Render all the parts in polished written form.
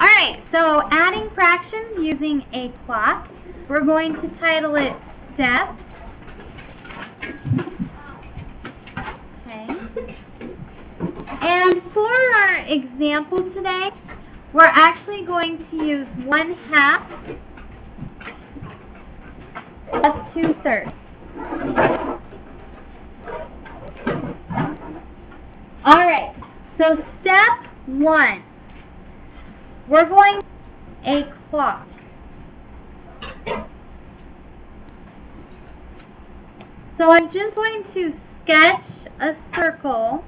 Alright, so adding fractions using a clock. We're going to title it Step. Okay. And for our example today, we're actually going to use 1/2 plus 2/3. Alright, so step 1. We're going to a clock. So I'm just going to sketch a circle,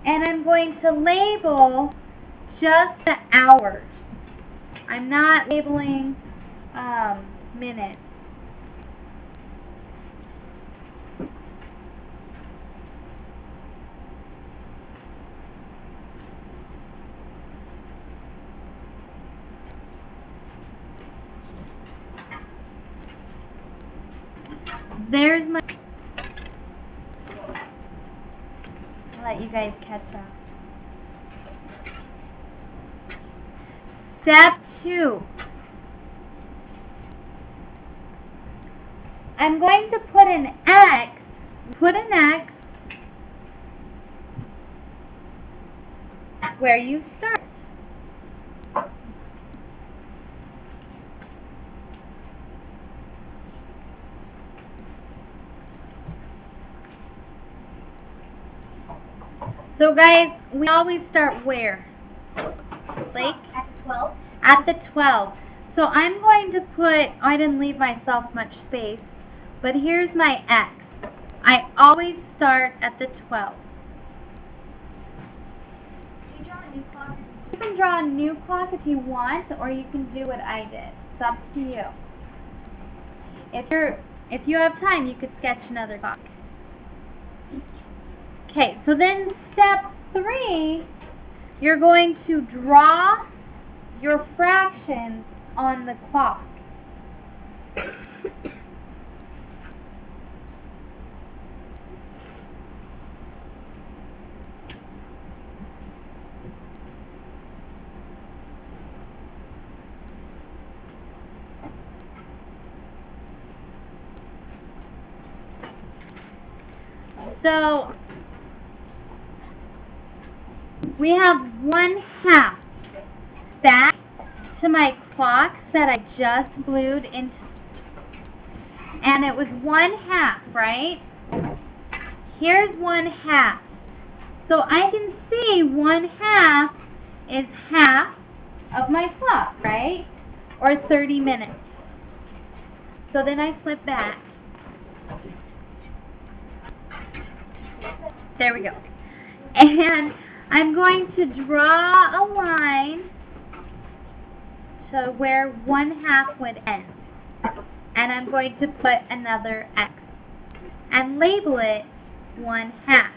and I'm going to label just the hours. I'm not labeling minutes. There's my... I'll let you guys catch up. Step 2. I'm going to put an X. Where you start. So guys, we always start where? Like? At 12. At the 12. So I'm going to put, I didn't leave myself much space, but here's my X. I always start at the 12. Do you draw a new clock? You can draw a new clock if you want, or you can do what I did. It's up to you. If you have time, you could sketch another clock. Okay, so then step 3, you're going to draw your fractions on the clock. So we have 1/2 back to my clock that I just glued into, and it was 1/2, right? Here's 1/2. So I can see 1/2 is half of my clock, right? Or 30 minutes. So then I flip back. There we go. And I'm going to draw a line to where 1/2 would end. And I'm going to put another X and label it 1/2.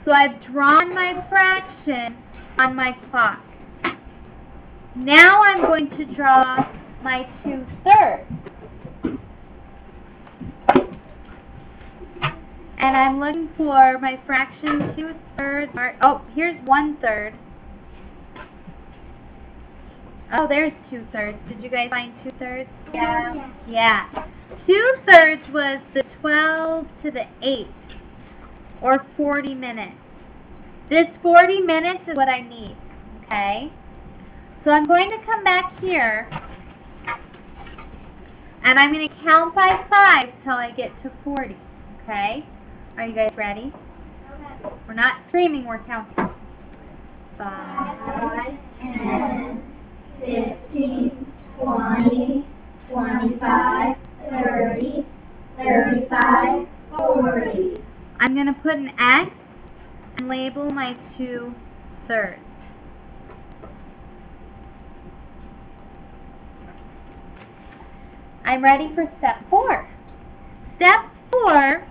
So I've drawn my fraction on my clock. Now I'm going to draw my 2/3. And I'm looking for my fraction 2/3. Oh, here's 1/3. Oh, there's 2/3. Did you guys find 2/3? Yeah. Yeah. 2/3 was the 12 to the 8, or 40 minutes. This 40 minutes is what I need, okay? So I'm going to come back here, and I'm going to count by 5 till I get to 40, okay? Are you guys ready? Okay. We're not screaming, we're counting. 5, 5, 10, 15, 20, 25, 30, 35, 40. I'm going to put an X and label my 2/3. I'm ready for step 4. Step 4,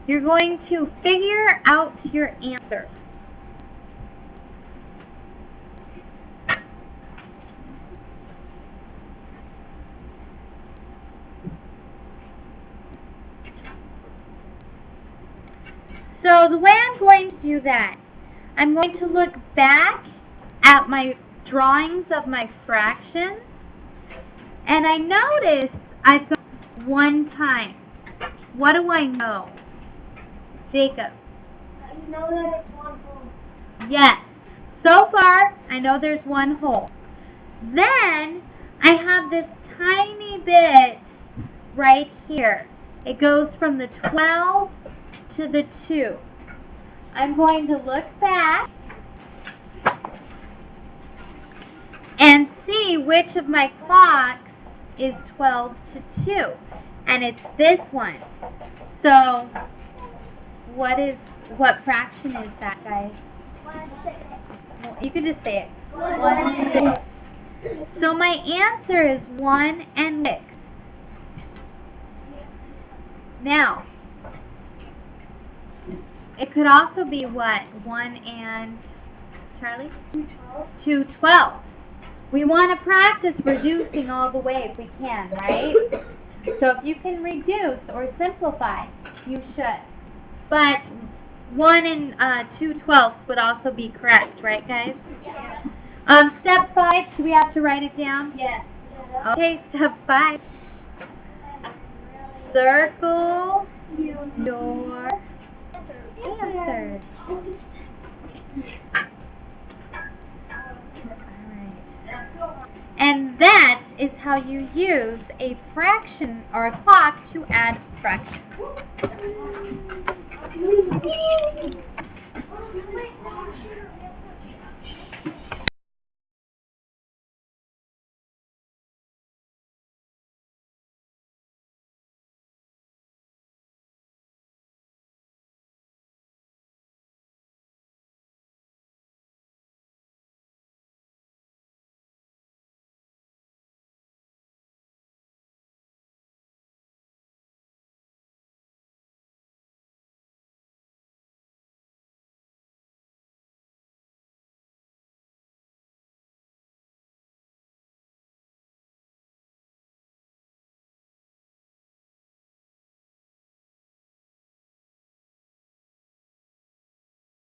you're going to figure out your answer. So the way I'm going to do that I'm going to look back at my drawings of my fractions, and I notice I've got 1 time. What do I know? Jacob. You know that it's 1 whole. Yes. So far, I know there's 1 whole. Then, I have this tiny bit right here. It goes from the 12 to the 2. I'm going to look back and see which of my clocks is 12 to 2. And it's this one. So, what fraction is that, guys? 1/6. Well, you can just say it. 1/6. So my answer is 1 and 6. Now, it could also be what? 1 and, Charlie? 2 12. We want to practice reducing all the way if we can, right? So if you can reduce or simplify, you should. But 1 and 2 12 would also be correct, right, guys? Step 5, do we have to write it down? Yes. Okay, step 5. Circle your answers. Alright. And that is how you use a fraction or a clock to add fractions.